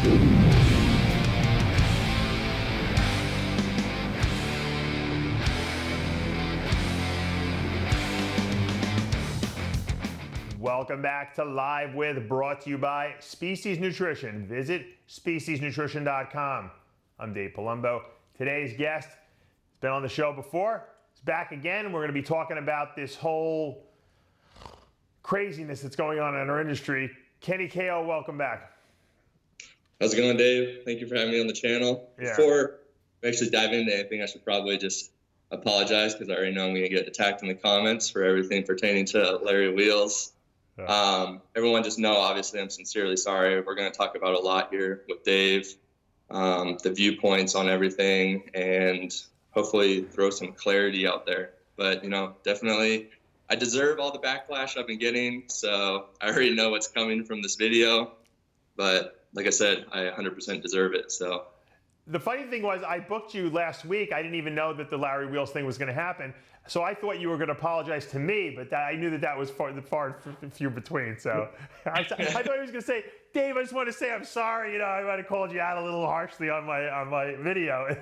Welcome back to Live With, brought to you by Species Nutrition. Visit speciesnutrition.com. I'm Dave Palumbo. Today's guest has been on the show before. He's back again. We're going to be talking about this whole craziness that's going on in our industry. Kenny KO, welcome back. How's it going, Dave? Thank you for having me on the channel. Yeah. Before we actually dive into anything, I should probably just apologize because I already know I'm going to get attacked in the comments for everything pertaining to Larry Wheels. Everyone just know, obviously, I'm sincerely sorry. We're going to talk about a lot here with Dave, the viewpoints on everything, and hopefully throw some clarity out there. But, definitely I deserve all the backlash I've been getting, so I already know what's coming from this video. But like I said, I 100% deserve it. So the funny thing was, I booked you last week. I didn't even know that the Larry Wheels thing was going to happen. So I thought you were going to apologize to me, but I knew that was far and few between. So I thought he was going to say, Dave, I just want to say I'm sorry. I might have called you out a little harshly on my video.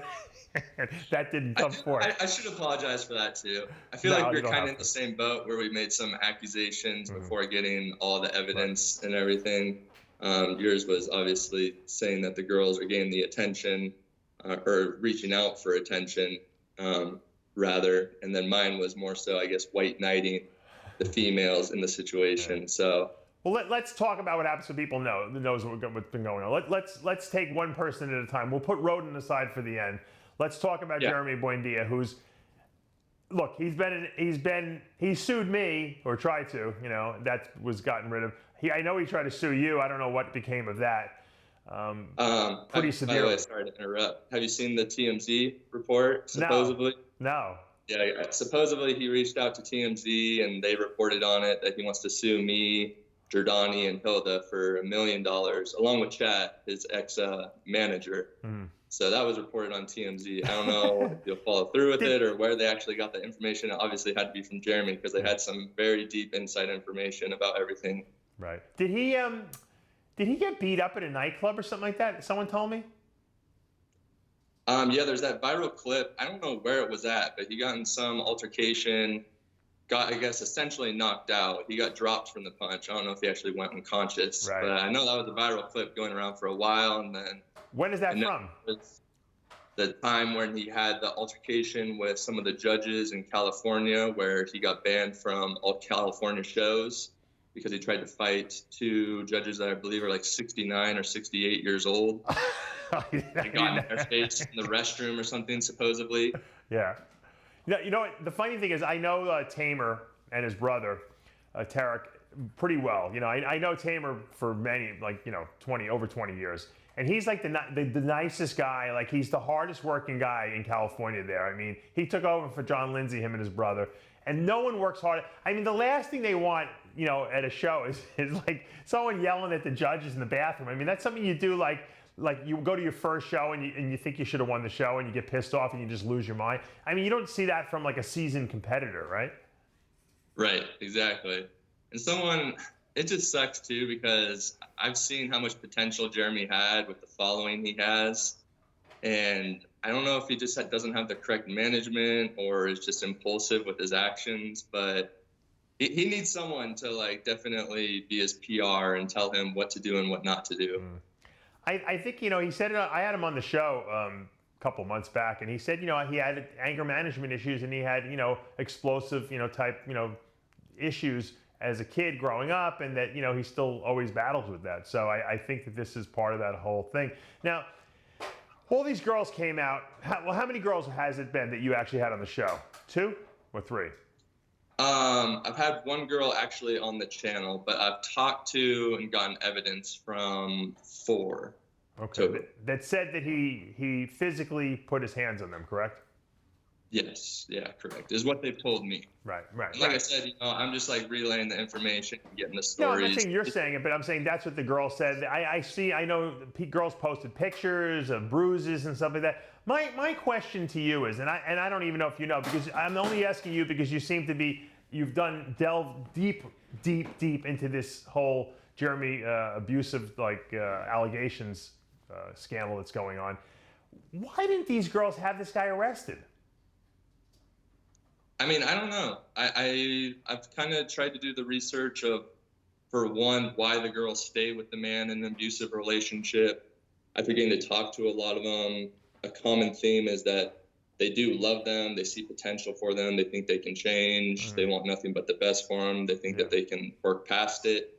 That didn't come forth. I should apologize for that too. I feel like we're kind of in the same boat where we made some accusations before getting all the evidence and everything. Yours was obviously saying that the girls are getting the attention or reaching out for attention. Rather, and then mine was more so, I guess, white knighting the females in the situation. So, well, let's talk about what happens so people knows what's been going on. Let's take one person at a time. We'll put Roden aside for the end. Let's talk about Jeremy Buendia, who's he sued me, or tried to. That was gotten rid of. I know he tried to sue you. I don't know what became of that. Pretty severe. By the way, sorry to interrupt. Have you seen the TMZ report? Supposedly. No. Yeah. Supposedly he reached out to TMZ and they reported on it that he wants to sue me, Giordani, and Hilda for $1 million, along with Chat, his ex-manager. So that was reported on TMZ. I don't know if you'll follow through with it or where they actually got the information. It obviously had to be from Jeremy because they had some very deep inside information about everything. Right. Did he get beat up at a nightclub or something like that? Someone told me. Yeah, there's that viral clip. I don't know where it was at, but he got in some altercation, got, I guess, essentially knocked out. He got dropped from the punch. I don't know if he actually went unconscious, but I know that was a viral clip going around for a while. And then when is that from? It's the time when he had the altercation with some of the judges in California, where he got banned from all California shows because he tried to fight two judges that I believe are like 69 or 68 years old. They got in their face in the restroom or something, supposedly. Yeah. You know what? The funny thing is, I know Tamer and his brother, Tarek, pretty well. I know Tamer for many, over 20 years. And he's like the nicest guy. Like, he's the hardest working guy in California there. I mean, he took over for John Lindsay, him and his brother. And no one works hard. I mean, the last thing they want, at a show is like someone yelling at the judges in the bathroom. I mean, that's something you do like you go to your first show and you think you should have won the show and you get pissed off and you just lose your mind. I mean, you don't see that from like a seasoned competitor, right? Right, exactly. And it just sucks too, because I've seen how much potential Jeremy had with the following he has. And I don't know if he just doesn't have the correct management or is just impulsive with his actions, but he needs someone to definitely be his PR and tell him what to do and what not to do. I think, he said it, I had him on the show a couple months back, and he said, he had anger management issues and he had, explosive, type, issues as a kid growing up, and that, he still always battles with that. So I think that this is part of that whole thing. Now, all these girls came out. How many girls has it been that you actually had on the show? 2 or 3? I've had one girl actually on the channel, but I've talked to and gotten evidence from 4. Okay. That said that he physically put his hands on them, correct? Yes. Yeah, correct. Is what they've told me. Right. And like I said, I'm just relaying the information and getting the stories. No, I'm not saying you're saying it, but I'm saying that's what the girl said. I know girls posted pictures of bruises and stuff like that. My question to you is, and I don't even know if you know, because I'm only asking you because you seem to be, delved deep into this whole Jeremy abusive allegations scandal that's going on. Why didn't these girls have this guy arrested? I mean, I don't know. I've kind of tried to do the research of, for one, why the girls stay with the man in an abusive relationship. I've begun to talk to a lot of them. A common theme is that they do love them. They see potential for them. They think they can change. They want nothing but the best for them. They think that they can work past it,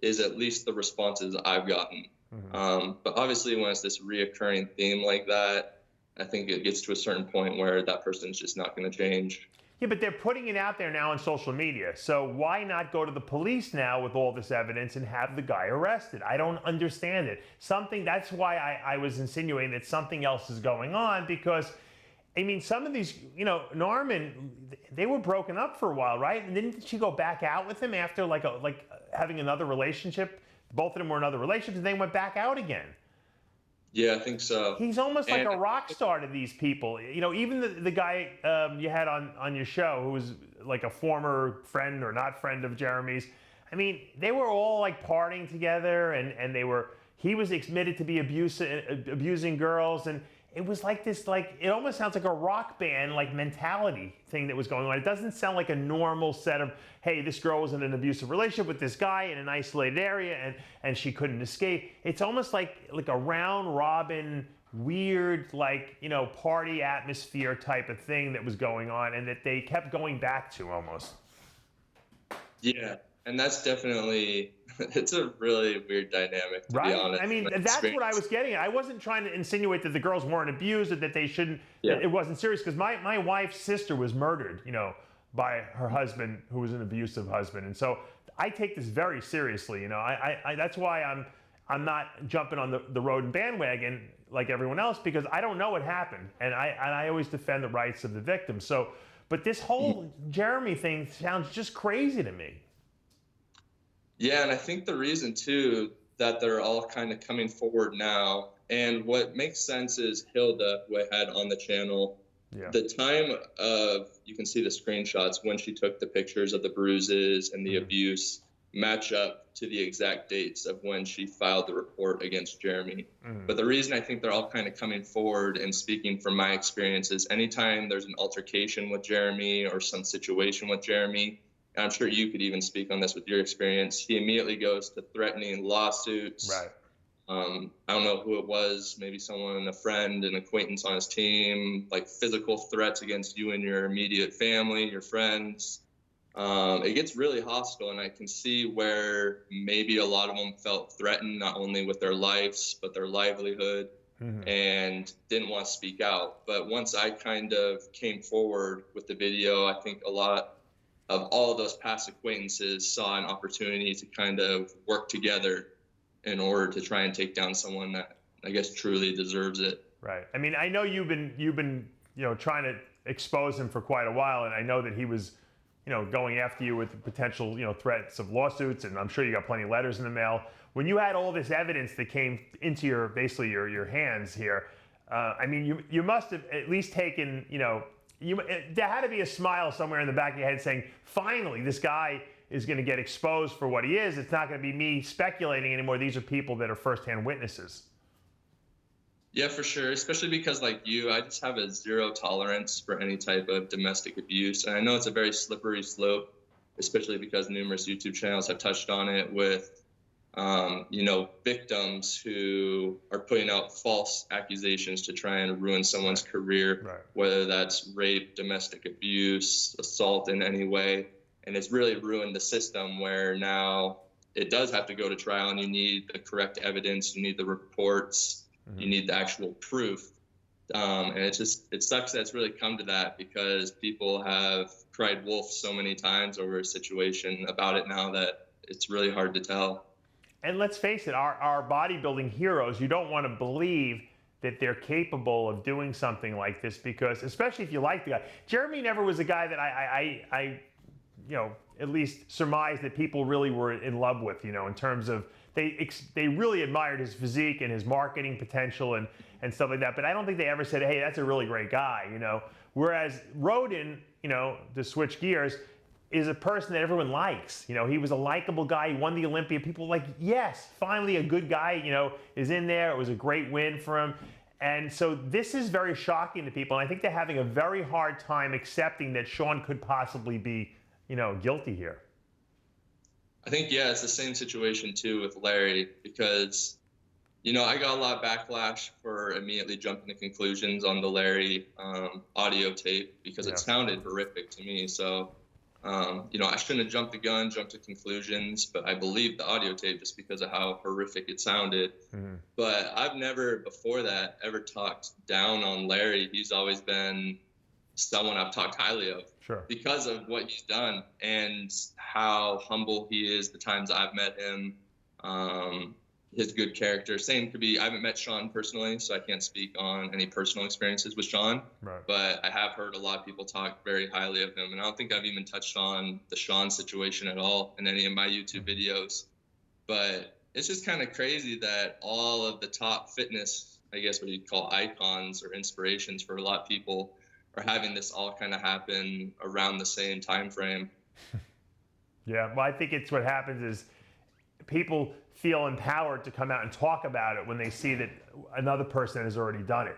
is at least the responses I've gotten. But obviously when it's this reoccurring theme like that, I think it gets to a certain point where that person's just not going to change. Yeah, but they're putting it out there now on social media. So why not go to the police now with all this evidence and have the guy arrested? I don't understand it. That's why I was insinuating that something else is going on, because, I mean, some of these, Norman, they were broken up for a while, right? And didn't she go back out with him after like having another relationship? Both of them were in other relationships, and they went back out again. Yeah, I think so. He's almost like a rock star to these people. Even the guy you had on your show, who was like a former friend or not friend of Jeremy's. I mean, they were all like partying together, and he was admitted to be abusing girls, and it was like this, it almost sounds like a rock band mentality thing that was going on. It doesn't sound like a normal set of, hey, this girl was in an abusive relationship with this guy in an isolated area and she couldn't escape. It's almost like a round robin, weird, party atmosphere type of thing that was going on, and that they kept going back to almost. Yeah. And that's definitely, it's a really weird dynamic, to be honest. I mean, that's what I was getting at. I wasn't trying to insinuate that the girls weren't abused or that they shouldn't, that it wasn't serious, because my wife's sister was murdered, by her husband, who was an abusive husband. And so I take this very seriously, that's why I'm not jumping on the rodent bandwagon like everyone else, because I don't know what happened. And I always defend the rights of the victim. So, but this whole Jeremy thing sounds just crazy to me. Yeah, and I think the reason, too, that they're all kind of coming forward now, and what makes sense is Hilda, who I had on the channel, the time of, you can see the screenshots when she took the pictures of the bruises and the abuse match up to the exact dates of when she filed the report against Jeremy. But the reason I think they're all kind of coming forward and speaking from my experience is anytime there's an altercation with Jeremy or some situation with Jeremy, and I'm sure you could even speak on this with your experience, he immediately goes to threatening lawsuits. Right. I don't know who it was, maybe someone, a friend, an acquaintance on his team, like physical threats against you and your immediate family, your friends. It gets really hostile, and I can see where maybe a lot of them felt threatened, not only with their lives, but their livelihood, and didn't want to speak out. But once I kind of came forward with the video, I think a lot of all of those past acquaintances saw an opportunity to kind of work together in order to try and take down someone that I guess truly deserves it. Right. I mean, I know you've been trying to expose him for quite a while, and I know that he was going after you with potential threats of lawsuits, and I'm sure you got plenty of letters in the mail. When you had all this evidence that came into your hands here, I mean, you must have at least taken there had to be a smile somewhere in the back of your head saying, finally, this guy is going to get exposed for what he is. It's not going to be me speculating anymore. These are people that are firsthand witnesses. Yeah, for sure. Especially because, like you, I just have a zero tolerance for any type of domestic abuse. And I know it's a very slippery slope, especially because numerous YouTube channels have touched on it with, victims who are putting out false accusations to try and ruin someone's career, whether that's rape, domestic abuse, assault in any way. And it's really ruined the system where now it does have to go to trial, and you need the correct evidence, you need the reports, you need the actual proof. And it sucks that it's really come to that, because people have cried wolf so many times over a situation about it now that it's really hard to tell. And let's face it, our bodybuilding heroes, you don't want to believe that they're capable of doing something like this, because especially if you like the guy. Jeremy never was a guy that I at least surmised that people really were in love with, in terms of they really admired his physique and his marketing potential and stuff like that. But I don't think they ever said, hey, that's a really great guy, Whereas Roden, to switch gears, is a person that everyone likes. You know, he was a likable guy. He won the Olympia. People were like, yes, finally a good guy, you know, is in there. It was a great win for him. And so this is very shocking to people. And I think they're having a very hard time accepting that Sean could possibly be, you know, guilty here. I think, yeah, it's the same situation too with Larry, because, you know, I got a lot of backlash for immediately jumping to conclusions on the Larry audio tape because it sounded horrific to me. So, you know, I shouldn't have jumped the gun, jumped to conclusions, but I believed the audio tape just because of how horrific it sounded. But I've never before that ever talked down on Larry. He's always been someone I've talked highly of because of what he's done and how humble he is the times I've met him, his good character. Same could be, I haven't met Sean personally, so I can't speak on any personal experiences with Sean, but I have heard a lot of people talk very highly of him, and I don't think I've even touched on the Sean situation at all in any of my YouTube videos. But it's just kind of crazy that all of the top fitness, I guess what you'd call icons or inspirations for a lot of people, are having this all kind of happen around the same time frame. Yeah, well, I think it's what happens is people feel empowered to come out and talk about it when they see that another person has already done it.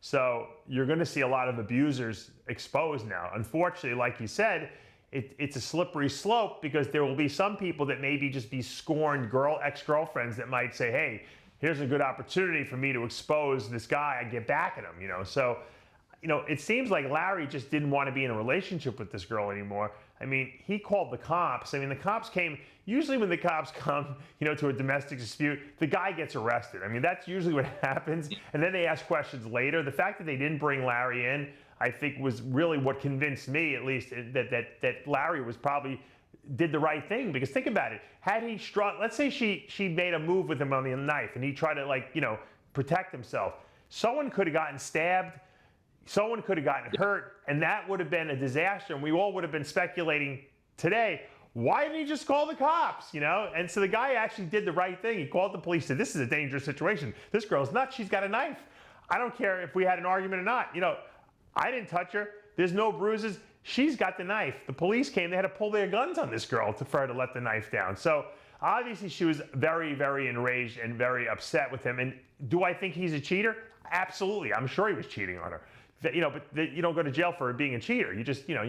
So you're going to see a lot of abusers exposed now. Unfortunately, like you said, it's a slippery slope because there will be some people that maybe just be scorned ex-girlfriends that might say, hey, here's a good opportunity for me to expose this guy and get back at him, you know. So, you know, it seems like Larry just didn't want to be in a relationship with this girl anymore. I mean, he called the cops. I mean, the cops came, usually when the cops come, you know, to a domestic dispute, the guy gets arrested. I mean, that's usually what happens. And then they ask questions later. The fact that they didn't bring Larry in, I think was really what convinced me, at least, that Larry was probably did the right thing. Because think about it. Had he struck, let's say she made a move with him on the knife and he tried to, like, you know, protect himself. Someone could have gotten stabbed. Someone could have gotten hurt, and that would have been a disaster, and we all would have been speculating today, why didn't he just call the cops, you know? And so the guy actually did the right thing. He called the police, said, this is a dangerous situation. This girl's nuts, she's got a knife. I don't care if we had an argument or not. You know, I didn't touch her. There's no bruises. She's got the knife. The police came, they had to pull their guns on this girl for her to let the knife down. So obviously she was very, very enraged and very upset with him. And do I think he's a cheater? Absolutely. I'm sure he was cheating on her. You know, but you don't go to jail for being a cheater. You just, you know,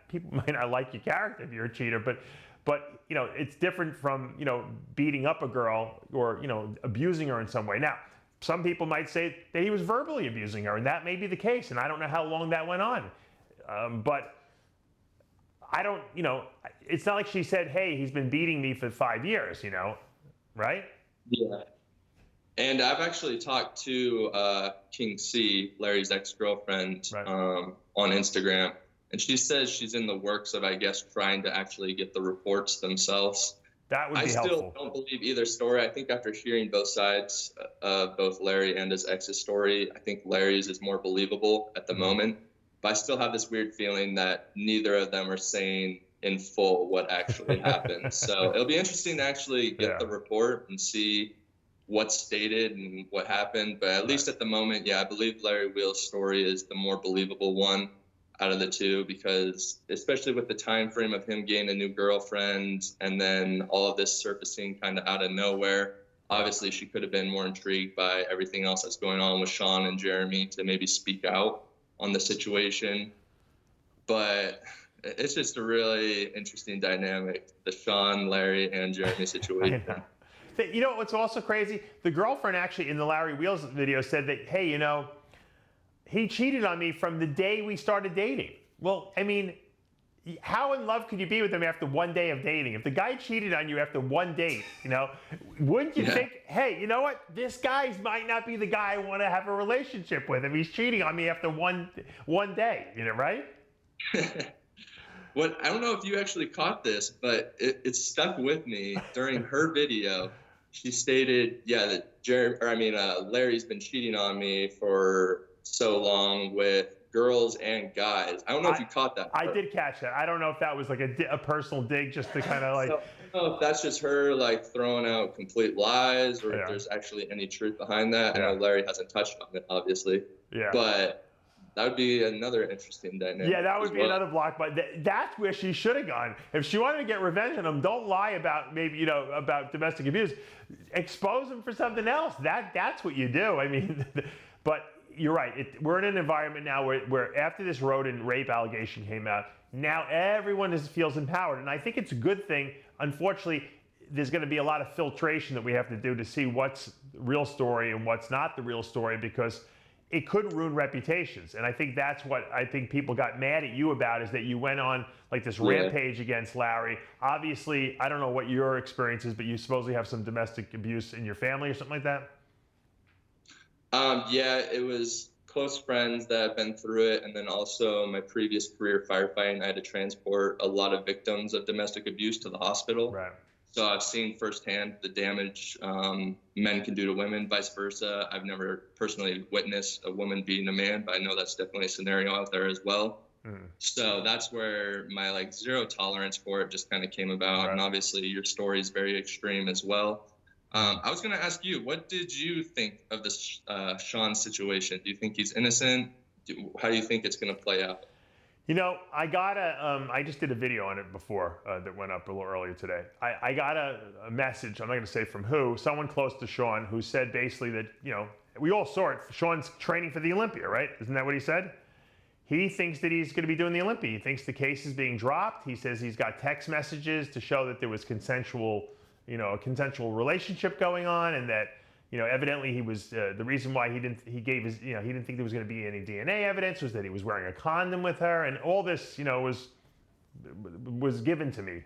people might not like your character if you're a cheater, but you know, it's different from, you know, beating up a girl or, you know, abusing her in some way. Now, some people might say that he was verbally abusing her, and that may be the case, and I don't know how long that went on. But I don't, you know, it's not like she said, hey, he's been beating me for 5 years, you know, right? Yeah. And I've actually talked to King C, Larry's ex-girlfriend, on Instagram. And she says she's in the works of, I guess, trying to actually get the reports themselves. That would be helpful. I still don't believe either story. I think after hearing both sides of both Larry and his ex's story, I think Larry's is more believable at the moment. But I still have this weird feeling that neither of them are saying in full what actually happened. So it'll be interesting to actually get the report and see what's stated and what happened. But at least at the moment, yeah, I believe Larry Wheel's story is the more believable one out of the two, because especially with the time frame of him getting a new girlfriend and then all of this surfacing kind of out of nowhere, obviously she could have been more intrigued by everything else that's going on with Sean and Jeremy to maybe speak out on the situation. But it's just a really interesting dynamic, the Sean, Larry, and Jeremy situation. You know what's also crazy? The girlfriend actually in the Larry Wheels video said that, hey, you know, he cheated on me from the day we started dating. Well, I mean, how in love could you be with him after 1 day of dating? If the guy cheated on you after one date, you know, wouldn't you think, hey, you know what? This guy might not be the guy I want to have a relationship with if he's cheating on me after one day, you know, right? What I don't know if you actually caught this, but it stuck with me during her video. She stated, yeah, that Larry's been cheating on me for so long with girls and guys. I don't know if you caught that. I did catch that. I don't know if that was like a personal dig just to kind of like. So, I don't know if that's just her like throwing out complete lies or if there's actually any truth behind that. I know Larry hasn't touched on it, obviously. Yeah. But that would be another interesting dynamic. Yeah, that would be well. another block, but that's where she should have gone. If she wanted to get revenge on him, don't lie about maybe, about domestic abuse. Expose him for something else. That's what you do. I mean, but you're right. We're in an environment now where after this rodent rape allegation came out, now everyone feels empowered. And I think it's a good thing. Unfortunately, there's going to be a lot of filtration that we have to do to see what's the real story and what's not the real story, because it could ruin reputations. And I think that's what I think people got mad at you about, is that you went on like this rampage against Larry. Obviously, I don't know what your experience is, but you supposedly have some domestic abuse in your family or something like that? Yeah, it was close friends that have been through it. And then also my previous career firefighting, I had to transport a lot of victims of domestic abuse to the hospital. Right. So I've seen firsthand the damage men can do to women, vice versa. I've never personally witnessed a woman beating a man, but I know that's definitely a scenario out there as well. So that's where my zero tolerance for it just kind of came about. Right. And obviously your story is very extreme as well. I was going to ask you, what did you think of this Sean situation? Do you think he's innocent? How do you think it's going to play out? I just did a video on it before that went up a little earlier today. I got a message, I'm not going to say from who, someone close to Sean, who said basically that, we all saw it. Sean's training for the Olympia, right? Isn't that what he said? He thinks that he's going to be doing the Olympia. He thinks the case is being dropped. He says he's got text messages to show that there was consensual, a consensual relationship going on, and that, evidently he was, the reason why he didn't think there was going to be any DNA evidence was that he was wearing a condom with her, and all this, was given to me,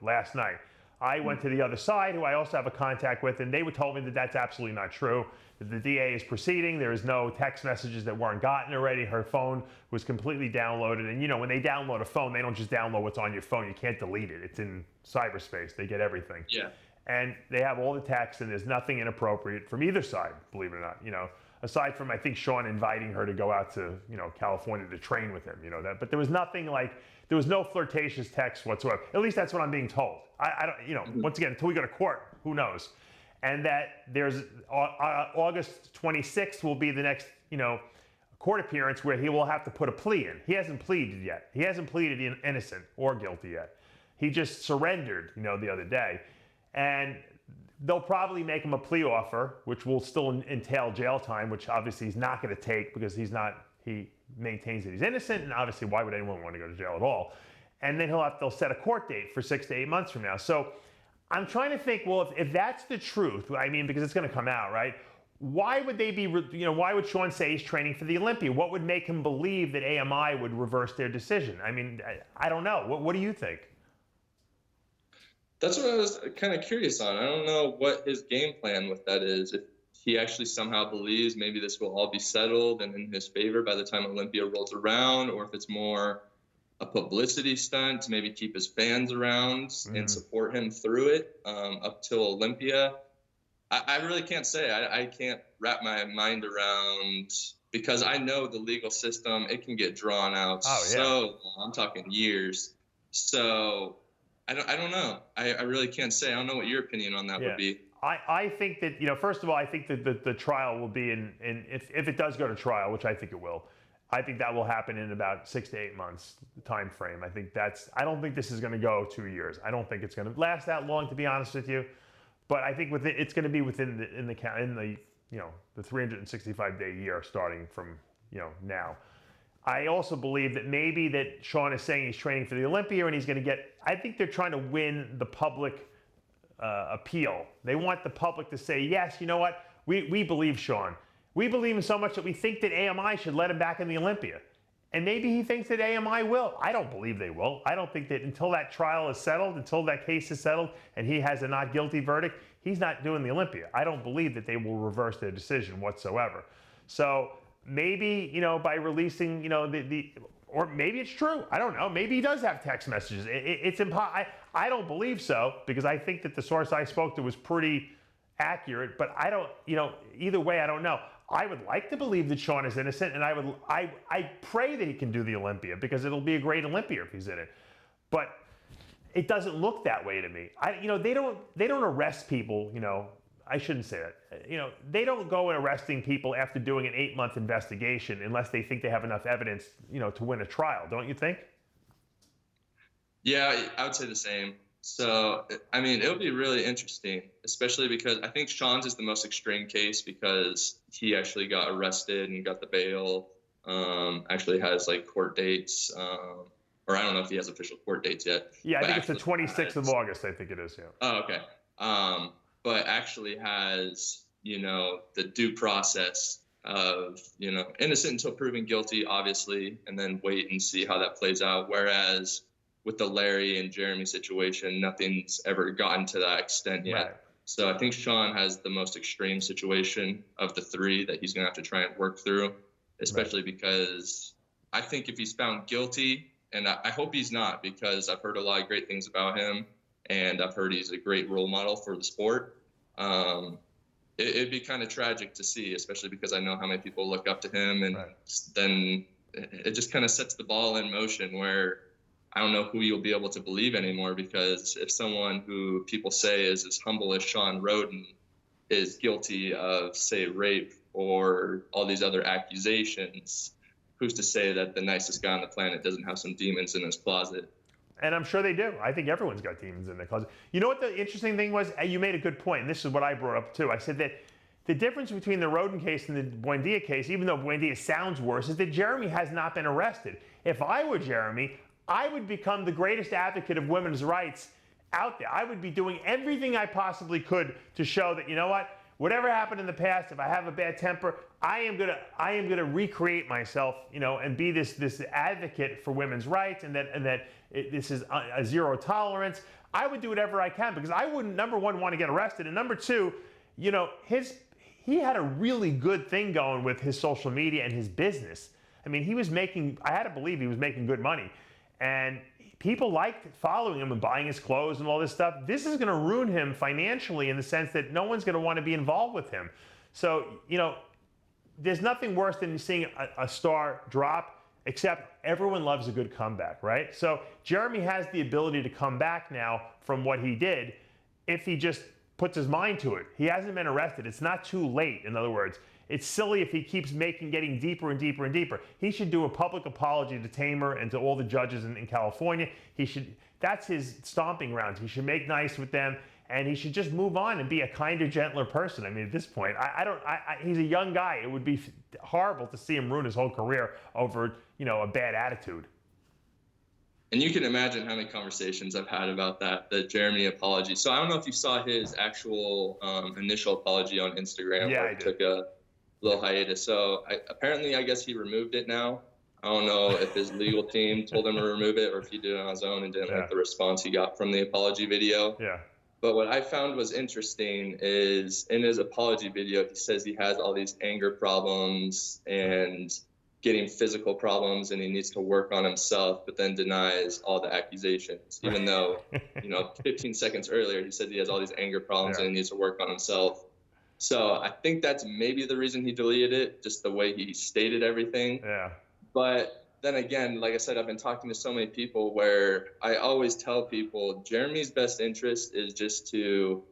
last night. I went to the other side, who I also have a contact with, and they told me that that's absolutely not true, that the DA is proceeding. There is no text messages that weren't gotten already. Her phone was completely downloaded, and when they download a phone, they don't just download what's on your phone. You can't delete it. It's in cyberspace. They get everything. Yeah. And they have all the texts, and there's nothing inappropriate from either side, believe it or not. Aside from, I think, Sean inviting her to go out to, California to train with him, that. But there was nothing there was no flirtatious text whatsoever. At least that's what I'm being told. I don't, once again, until we go to court, who knows? And that there's August 26th will be the next, court appearance where he will have to put a plea in. He hasn't pleaded yet. He hasn't pleaded innocent or guilty yet. He just surrendered, the other day. And they'll probably make him a plea offer, which will still entail jail time, which obviously he's not going to take because he maintains that he's innocent, and obviously why would anyone want to go to jail at all? And then they'll set a court date for 6 to 8 months from now. So I'm trying to think, well, if that's the truth, I mean, because it's going to come out, right? Why would why would Sean say he's training for the Olympia? What would make him believe that AMI would reverse their decision? I mean, I don't know. What do you think? That's what I was kind of curious on. I don't know what his game plan with that is. If he actually somehow believes maybe this will all be settled and in his favor by the time Olympia rolls around, or if it's more a publicity stunt to maybe keep his fans around and support him through it up till Olympia. I really can't say. I can't wrap my mind around, because I know the legal system, it can get drawn out so long. I'm talking years. So I don't know. I really can't say. I don't know what your opinion on that would be. I think that, first of all, I think that the trial will be if it does go to trial, which I think it will, I think that will happen in about 6 to 8 months time frame. I don't think this is going to go 2 years. I don't think it's going to last that long, to be honest with you. But I think it's going to be within the 365-day year starting from, now. I also believe that maybe that Sean is saying he's training for the Olympia and he's going to get, I think they're trying to win the public appeal. They want the public to say, yes, you know what, we believe Sean. We believe him so much that we think that AMI should let him back in the Olympia. And maybe he thinks that AMI will. I don't believe they will. I don't think that until that trial is settled, until that case is settled, and he has a not guilty verdict, he's not doing the Olympia. I don't believe that they will reverse their decision whatsoever. So maybe, by releasing, or maybe it's true. I don't know. Maybe he does have text messages. It's impossible. I don't believe so, because I think that the source I spoke to was pretty accurate, but I don't, either way, I don't know. I would like to believe that Sean is innocent, and I pray that he can do the Olympia, because it'll be a great Olympia if he's in it. But it doesn't look that way to me. They don't arrest people, I shouldn't say that. You know, they don't go and arresting people after doing an 8-month investigation unless they think they have enough evidence, you know, to win a trial. Don't you think? Yeah, I would say the same. So, I mean, it'll be really interesting, especially because I think Sean's is the most extreme case because he actually got arrested and got the bail, actually has like court dates, or I don't know if he has official court dates yet. Yeah, I think it's the 26th of August, I think it is, yeah. Oh, okay. But actually has, you know, the due process of, you know, innocent until proven guilty, obviously, and then wait and see how that plays out. Whereas with the Larry and Jeremy situation, nothing's ever gotten to that extent yet. Right. So I think Sean has the most extreme situation of the three that he's going to have to try and work through, especially because I think if he's found guilty, and I hope he's not, because I've heard a lot of great things about him, and I've heard he's a great role model for the sport. It'd be kind of tragic to see, especially because I know how many people look up to him, and then it just kind of sets the ball in motion where I don't know who you'll be able to believe anymore, because if someone who people say is as humble as Sean Roden is guilty of, say, rape or all these other accusations, who's to say that the nicest guy on the planet doesn't have some demons in his closet? And I'm sure they do. I think everyone's got demons in their closet. You know what the interesting thing was? You made a good point, and this is what I brought up too. I said that the difference between the Roden case and the Buendia case, even though Buendia sounds worse, is that Jeremy has not been arrested. If I were Jeremy, I would become the greatest advocate of women's rights out there. I would be doing everything I possibly could to show that, you know what, whatever happened in the past, if I have a bad temper, I am gonna recreate myself, you know, and be this advocate for women's rights, and that this is a zero tolerance. I would do whatever I can, because I wouldn't, number one, want to get arrested, and number two, you know, he had a really good thing going with his social media and his business. I mean, he was making, I had to believe he was making good money. And people liked following him and buying his clothes and all this stuff. This is going to ruin him financially, in the sense that no one's going to want to be involved with him. So, you know, there's nothing worse than seeing a star drop, except everyone loves a good comeback, right? So Jeremy has the ability to come back now from what he did if he just puts his mind to it. He hasn't been arrested. It's not too late, in other words. It's silly if he keeps getting deeper and deeper and deeper. He should do a public apology to Tamer and to all the judges in California. That's his stomping grounds. He should make nice with them, and he should just move on and be a kinder, gentler person. I mean, at this point, he's a young guy. It would be horrible to see him ruin his whole career over, you know, a bad attitude. And you can imagine how many conversations I've had about the Jeremy apology. So I don't know if you saw his actual initial apology on Instagram. Yeah, where I he did. took a little hiatus. So apparently, I guess he removed it now. I don't know if his legal team told him to remove it, or if he did it on his own and didn't like the response he got from the apology video. Yeah. But what I found was interesting is in his apology video, he says he has all these anger problems and getting physical problems, and he needs to work on himself, but then denies all the accusations, even though, you know, 15 seconds earlier, he said he has all these anger problems and he needs to work on himself. So I think that's maybe the reason he deleted it, just the way he stated everything. Yeah. But then again, like I said, I've been talking to so many people where I always tell people Jeremy's best interest is just to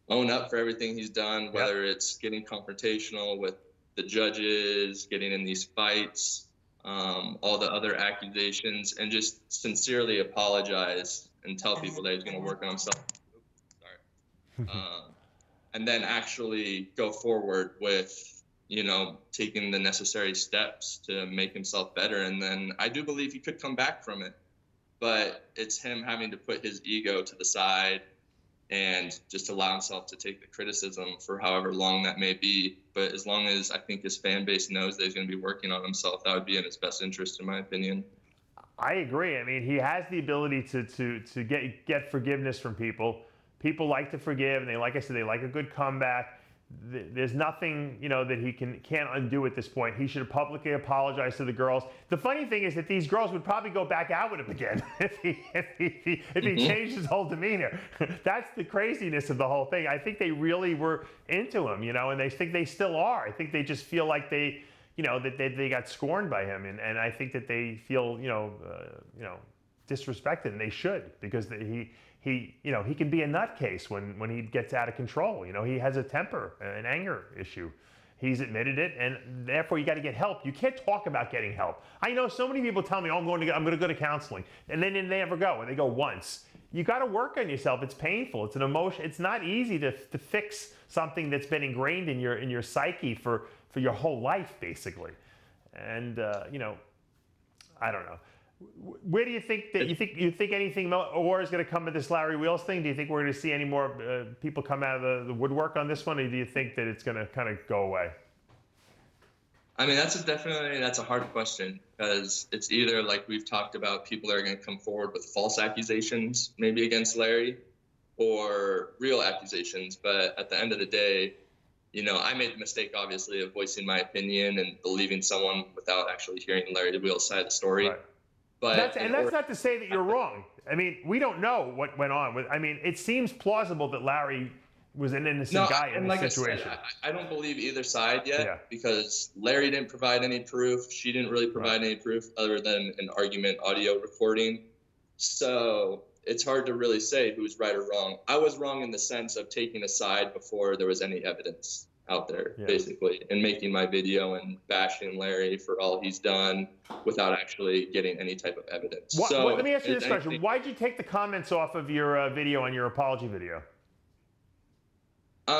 own up for everything he's done, whether it's getting confrontational with the judges, getting in these fights, all the other accusations, and just sincerely apologize and tell people that he's going to work on himself. And then actually go forward with, you know, taking the necessary steps to make himself better. And then I do believe he could come back from it, but it's him having to put his ego to the side and just allow himself to take the criticism for however long that may be. But as long as I think his fan base knows that he's going to be working on himself, that would be in his best interest, in my opinion. I agree. I mean, he has the ability to get forgiveness from people. People like to forgive, and like I said, they like a good comeback. There's nothing, you know, that he can't undo at this point. He should publicly apologize to the girls. The funny thing is that these girls would probably go back out with him again if he changed his whole demeanor. That's the craziness of the whole thing. I think they really were into him, you know, and they think they still are. I think they just feel like they, you know, that they got scorned by him, and I think that they feel, you know, disrespected, and they should, because he he can be a nutcase when he gets out of control. He has a temper, an anger issue. He's admitted it, and therefore you got to get help. You can't talk about getting help. I know so many people tell me, "Oh, I'm going to go to counseling," and then they never go, or they go once. You got to work on yourself. It's painful. It's an emotion. It's not easy to fix something that's been ingrained in your psyche for your whole life, basically. And I don't know. Where do you think that you think anything more is going to come of this Larry Wheels thing? Do you think we're going to see any more people come out of the woodwork on this one, or do you think that it's going to kind of go away? I mean, that's a hard question, because it's either, like we've talked about, people are going to come forward with false accusations, maybe against Larry, or real accusations. But at the end of the day, I made the mistake, obviously, of voicing my opinion and believing someone without actually hearing Larry Wheels' side of the story. Right. But that's not to say that you're wrong. I mean, we don't know what went on. It seems plausible that Larry was an innocent guy in this situation. I don't believe either side yet, because Larry didn't provide any proof. She didn't really provide any proof other than an argument audio recording. So it's hard to really say who's right or wrong. I was wrong in the sense of taking a side before there was any evidence out there, basically, and making my video and bashing Larry for all he's done without actually getting any type of evidence. Let me ask you this question. Why'd you take the comments off of your video on your apology video?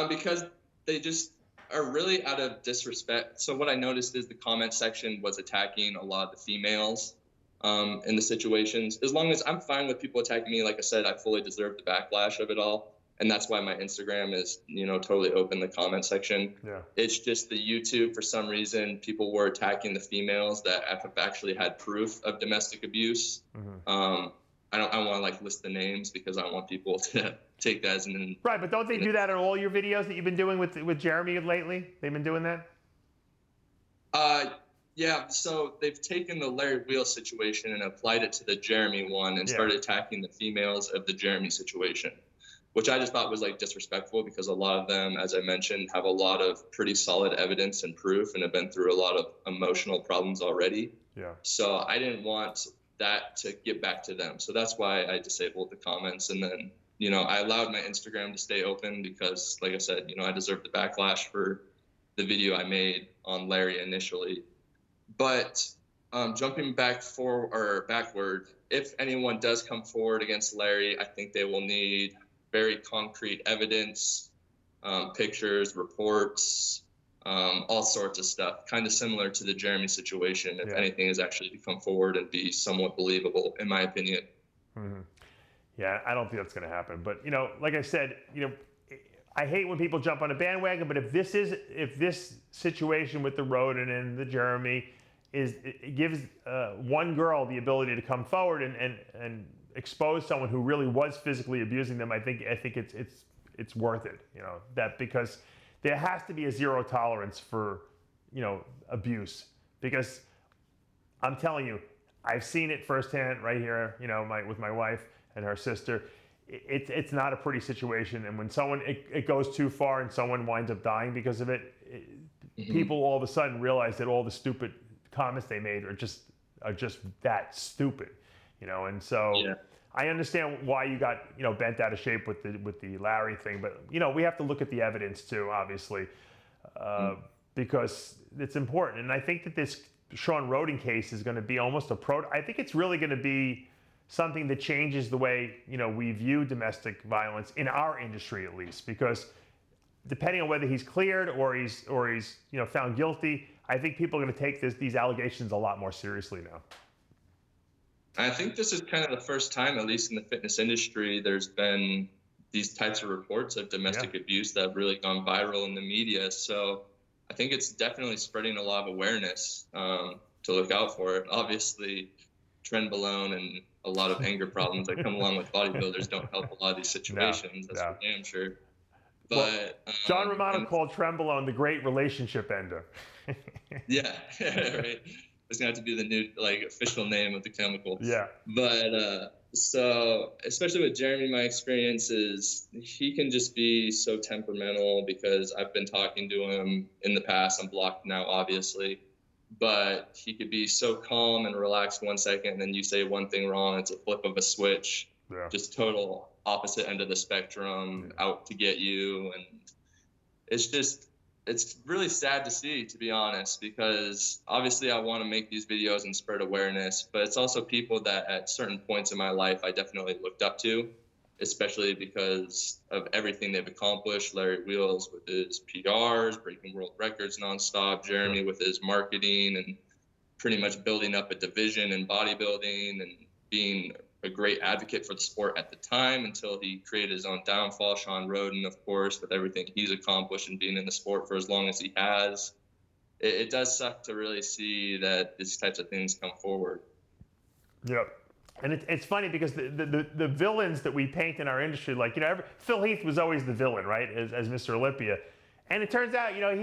Because they just are really out of disrespect. So what I noticed is the comment section was attacking a lot of the females in the situations. As long as I'm fine with people attacking me, like I said, I fully deserve the backlash of it all. And that's why my Instagram is, totally open, the comment section. Yeah. It's just the YouTube, for some reason, people were attacking the females that have actually had proof of domestic abuse. Mm-hmm. I don't want to list the names, because I don't want people to take that as an... Right, but don't they do that in all your videos that you've been doing with Jeremy lately? They've been doing that? Yeah, so they've taken the Larry Wheels situation and applied it to the Jeremy one and started attacking the females of the Jeremy situation, which I just thought was disrespectful, because a lot of them, as I mentioned, have a lot of pretty solid evidence and proof and have been through a lot of emotional problems already. Yeah. So I didn't want that to get back to them. So that's why I disabled the comments. And then, I allowed my Instagram to stay open because, like I said, I deserved the backlash for the video I made on Larry initially. But jumping backward, if anyone does come forward against Larry, I think they will need very concrete evidence, pictures, reports, all sorts of stuff, kind of similar to the Jeremy situation, if anything is actually to come forward and be somewhat believable, in my opinion. Mm-hmm. Yeah, I don't think that's going to happen. But, like I said, I hate when people jump on a bandwagon, but if this situation with the Roden and the Jeremy it gives one girl the ability to come forward and expose someone who really was physically abusing them, I think it's worth it, that, because there has to be a zero tolerance for, abuse, because I'm telling you, I've seen it firsthand right here, with my wife and her sister. It's not a pretty situation, and when it goes too far and someone winds up dying because of it, people all of a sudden realize that all the stupid comments they made are just that stupid, and so I understand why you got bent out of shape with the Larry thing, but we have to look at the evidence too, obviously, because it's important. And I think that this Sean Roden case is going to be almost I think it's really going to be something that changes the way we view domestic violence in our industry, at least, because depending on whether he's cleared or he's found guilty, I think people are going to take these allegations a lot more seriously now. I think this is kind of the first time, at least in the fitness industry, there's been these types of reports of domestic abuse that have really gone viral in the media. So I think it's definitely spreading a lot of awareness to look out for it. Obviously, trenbolone and a lot of anger problems that come along with bodybuilders don't help a lot of these situations. That's for damn sure. But John Romano called trenbolone the great relationship ender. Yeah, right. It's going to have to be the new official name of the chemical. Yeah. But so especially with Jeremy, my experience is he can just be so temperamental, because I've been talking to him in the past. I'm blocked now, obviously. But he could be so calm and relaxed 1 second, and then you say one thing wrong, it's a flip of a switch. Yeah. Just total opposite end of the spectrum, out to get you. And it's really sad to see, to be honest, because obviously I want to make these videos and spread awareness, but it's also people that at certain points in my life I definitely looked up to, especially because of everything they've accomplished. Larry Wheels with his PRs, breaking world records nonstop, Jeremy with his marketing and pretty much building up a division in bodybuilding and being a great advocate for the sport at the time until he created his own downfall. Sean Roden, of course, with everything he's accomplished and being in the sport for as long as he has. It does suck to really see that these types of things come forward. Yep. And it's funny because the villains that we paint in our industry, like, you know, Phil Heath was always the villain, right, as Mr. Olympia. And it turns out, you know,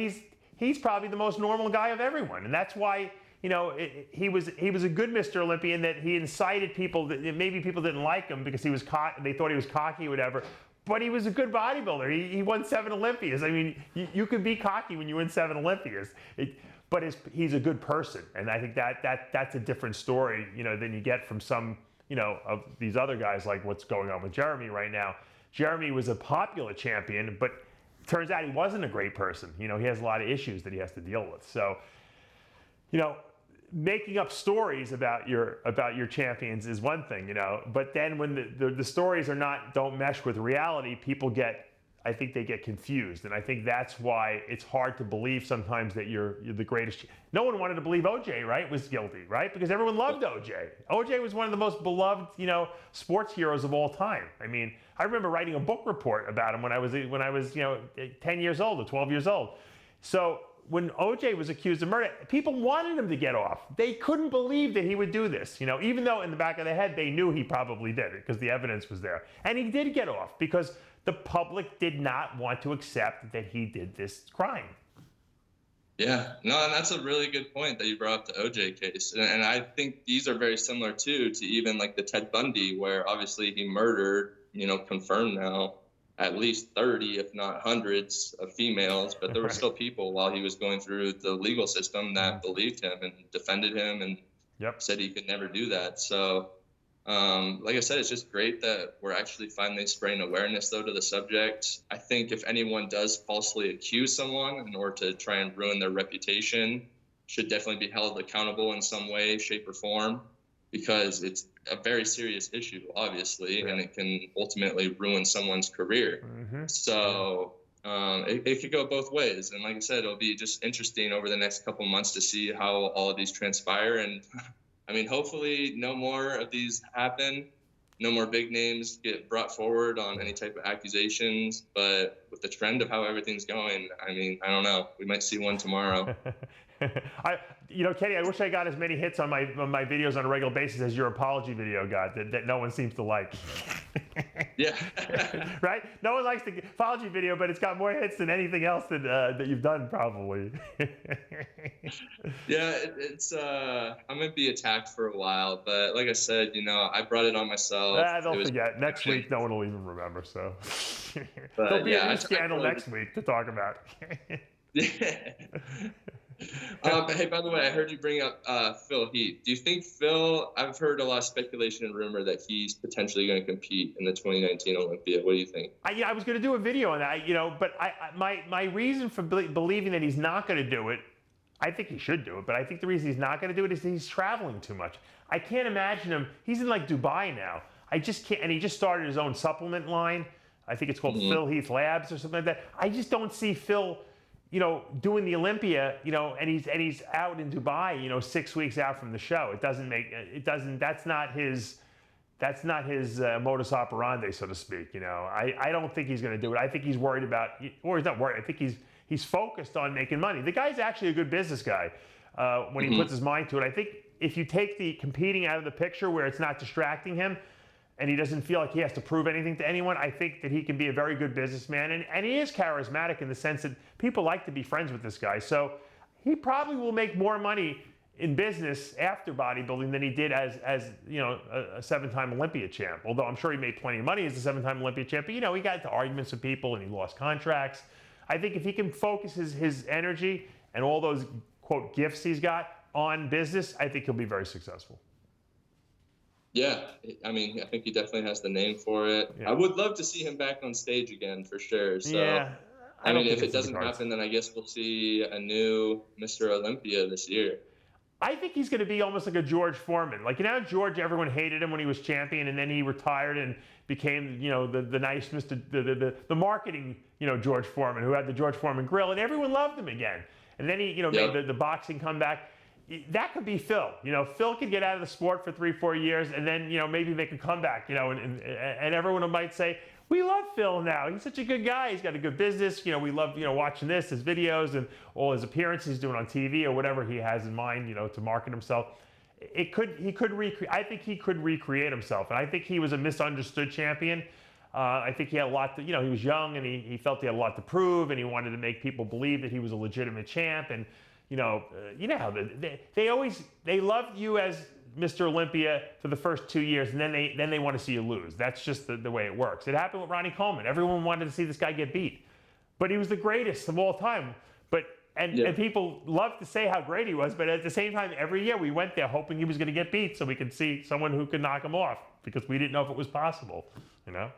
he's probably the most normal guy of everyone. And that's why, you know, he was a good Mr. Olympia in that he incited people that maybe people didn't like him because he was they thought he was cocky or whatever. But he was a good bodybuilder. He won 7 Olympias. I mean, you could be cocky when you win 7 Olympias. But he's a good person, and I think that's a different story, you know, than you get from some, you know, of these other guys, like what's going on with Jeremy right now. Jeremy was a popular champion, but turns out he wasn't a great person. You know, he has a lot of issues that he has to deal with. So, you know, making up stories about your champions is one thing, you know, but then when the stories don't mesh with reality, I think they get confused. And I think that's why it's hard to believe sometimes that you're the greatest. No one wanted to believe OJ, right, was guilty, right? Because everyone loved OJ. OJ was one of the most beloved, you know, sports heroes of all time. I mean, I remember writing a book report about him when I was, you know, 10 years old or 12 years old. So when OJ was accused of murder, people wanted him to get off. They couldn't believe that he would do this, you know, even though in the back of their head they knew he probably did it because the evidence was there. And he did get off because the public did not want to accept that he did this crime. Yeah, no, and that's a really good point that you brought up the OJ case. And I think these are very similar too to even like the Ted Bundy, where obviously he murdered, you know, confirmed now, at least 30, if not hundreds of females, but there were still people while he was going through the legal system that believed him and defended him and said he could never do that. So, like I said, it's just great that we're actually finally spreading awareness, though, to the subject. I think if anyone does falsely accuse someone in order to try and ruin their reputation, should definitely be held accountable in some way, shape, or form, because it's a very serious issue, obviously, and it can ultimately ruin someone's career. So it could go both ways. And like I said, it'll be just interesting over the next couple months to see how all of these transpire. And I mean, hopefully no more of these happen. No more big names get brought forward on any type of accusations. But with the trend of how everything's going, I mean, I don't know. We might see one tomorrow. You know, Kenny, I wish I got as many hits on my videos on a regular basis as your apology video got that no one seems to like. Yeah. Right? No one likes the apology video, but it's got more hits than anything else that you've done, probably. Yeah, it's I'm gonna be attacked for a while, but like I said, you know, I brought it on myself. They'll forget. Next week, no one will even remember. So but, there'll be a new scandal next week to talk about. Yeah. Hey, by the way, I heard you bring up Phil Heath. Do you think Phil? I've heard a lot of speculation and rumor that he's potentially going to compete in the 2019 Olympia. What do you think? I was going to do a video on that, you know, but my reason for believing that he's not going to do it, I think he should do it, but I think the reason he's not going to do it is that he's traveling too much. I can't imagine him. He's in like Dubai now. I just can't, and he just started his own supplement line. I think it's called Phil Heath Labs or something like that. I just don't see Phil, you know, doing the Olympia, you know, and he's out in Dubai, you know, 6 weeks out from the show. That's not his modus operandi, so to speak. You know, I don't think he's going to do it. I think he's worried about, or he's not worried. I think he's focused on making money. The guy's actually a good business guy when he puts his mind to it. I think if you take the competing out of the picture where it's not distracting him, and he doesn't feel like he has to prove anything to anyone, I think that he can be a very good businessman. And he is charismatic in the sense that people like to be friends with this guy. So he probably will make more money in business after bodybuilding than he did as you know, a 7-time Olympia champ. Although I'm sure he made plenty of money as a 7-time Olympia champ. But, you know, he got into arguments with people and he lost contracts. I think if he can focus his energy and all those, quote, gifts he's got on business, I think he'll be very successful. Yeah, I mean, I think he definitely has the name for it. Yeah. I would love to see him back on stage again for sure. So, yeah, I mean, if it doesn't happen, then I guess we'll see a new Mr. Olympia this year. I think he's going to be almost like a George Foreman. Like, you know, George, everyone hated him when he was champion, and then he retired and became, you know, the nice Mr. the marketing, you know, George Foreman, who had the George Foreman grill, and everyone loved him again. And then he, you know, made the boxing comeback. That could be Phil. You know, Phil could get out of the sport for 3-4 years, and then, you know, maybe make a comeback, you know, and everyone might say, we love Phil now. He's such a good guy. He's got a good business. You know, we love, you know, watching his videos and all his appearances he's doing on TV or whatever he has in mind, you know, to market himself. He could recreate. I think he could recreate himself, and I think he was a misunderstood champion. I think he had a lot to, you know, he was young and he felt he had a lot to prove, and he wanted to make people believe that he was a legitimate champ. And you know how they loved you as Mr. Olympia for the first 2 years, and then they want to see you lose. That's just the way it works. It happened with Ronnie Coleman. Everyone wanted to see this guy get beat, but he was the greatest of all time. And people love to say how great he was, but at the same time, every year we went there hoping he was going to get beat so we could see someone who could knock him off, because we didn't know if it was possible, you know?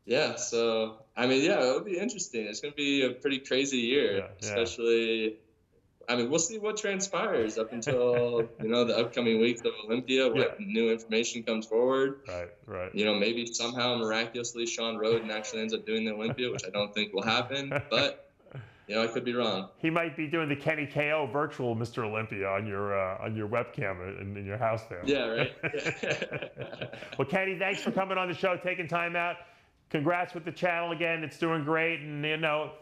Yeah, so, I mean, yeah, it'll be interesting. It's going to be a pretty crazy year, especially... I mean, we'll see what transpires up until, you know, the upcoming weeks of Olympia, what new information comes forward. Right. You know, maybe somehow miraculously Sean Roden actually ends up doing the Olympia, which I don't think will happen, but, you know, I could be wrong. He might be doing the Kenny KO virtual Mr. Olympia on your webcam in your house there. Yeah, right. Well, Kenny, thanks for coming on the show, taking time out. Congrats with the channel again. It's doing great. And, you know,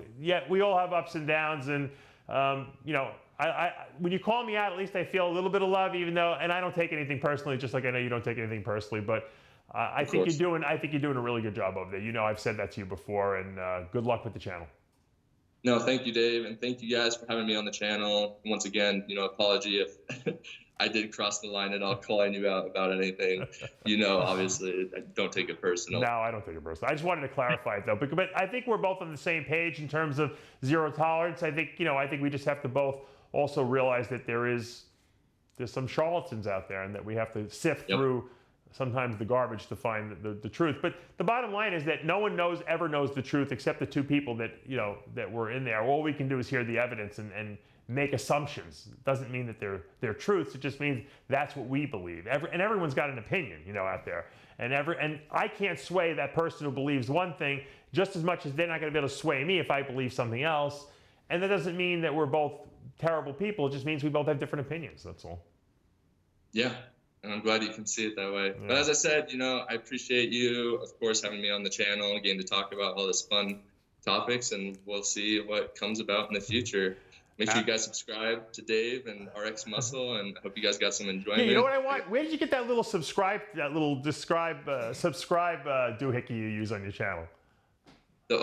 we all have ups and downs, and you know, when you call me out, at least I feel a little bit of love, even though, and I don't take anything personally, just like I know you don't take anything personally, but I think you're doing a really good job over there. You know, I've said that to you before, and good luck with the channel. No, thank you, Dave, and thank you guys for having me on the channel. Once again, you know, apology if I did cross the line at all calling you out about anything. You know, obviously, I don't take it personal. No, I don't take it personal. I just wanted to clarify it, though. But I think we're both on the same page in terms of zero tolerance. I think we just have to both also realize that there's some charlatans out there, and that we have to sift through sometimes the garbage to find the truth. But the bottom line is that no one ever knows the truth except the two people that, you know, that were in there. All we can do is hear the evidence and make assumptions. It doesn't mean that they're truths. It just means that's what we believe. And everyone's got an opinion, you know, out there. And I can't sway that person who believes one thing just as much as they're not going to be able to sway me if I believe something else. And that doesn't mean that we're both terrible people. It just means we both have different opinions. That's all. Yeah. And I'm glad you can see it that way. Yeah. But as I said, you know, I appreciate you, of course, having me on the channel, getting to talk about all this fun topics, and we'll see what comes about in the future. Make sure you guys subscribe to Dave and RXMuscle, and I hope you guys got some enjoyment. Yeah, you know what I want? Where did you get that little subscribe doohickey you use on your channel?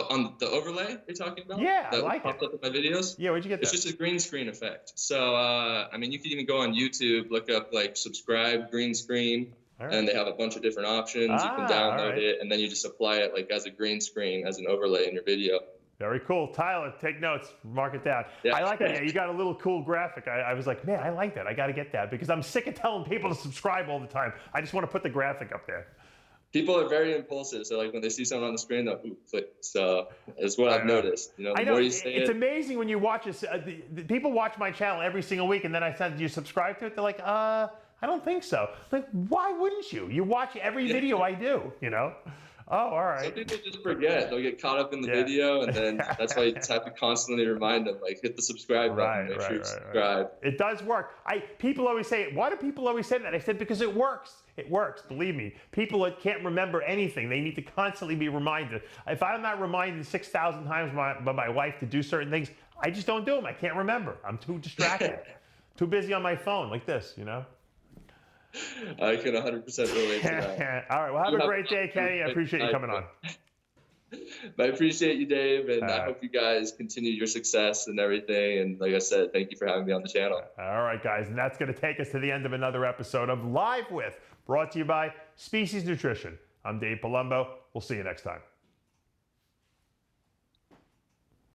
On the overlay you're talking about? Yeah, that I like popped up in my videos? Yeah, where'd you get that? It's just a green screen effect. So, I mean, you can even go on YouTube, look up, like, subscribe green screen, and they have a bunch of different options. You can download it, and then you just apply it, like, as a green screen, as an overlay in your video. Very cool. Tyler, take notes. Mark it down. Yeah. I like that. Yeah, you got a little cool graphic. I was like, man, I like that. I got to get that, because I'm sick of telling people to subscribe all the time. I just want to put the graphic up there. People are very impulsive, so like when they see something on the screen, they'll click. So it's what I've noticed. You know, the more you say it's amazing when you watch this. The people watch my channel every single week, and then I said, "Do you subscribe to it?" They're like, I don't think so." I'm like, why wouldn't you? You watch every video I do, you know? Oh, all right. Some people just forget. They'll get caught up in the video, and then that's why you just have to constantly remind them, like, hit the subscribe button, make sure you subscribe. It does work. People always say, why do people always say that? I said, because it works. It works, believe me. People that can't remember anything, they need to constantly be reminded. If I'm not reminded 6,000 times by my wife to do certain things, I just don't do them. I can't remember. I'm too distracted. Too busy on my phone, like this, you know? I can 100% relate to that. All right, well, have a great day, Kenny. I appreciate you coming on. I appreciate you, Dave, and I hope you guys continue your success and everything. And like I said, thank you for having me on the channel. All right, guys, and that's going to take us to the end of another episode of Live With, brought to you by Species Nutrition. I'm Dave Palumbo. We'll see you next time.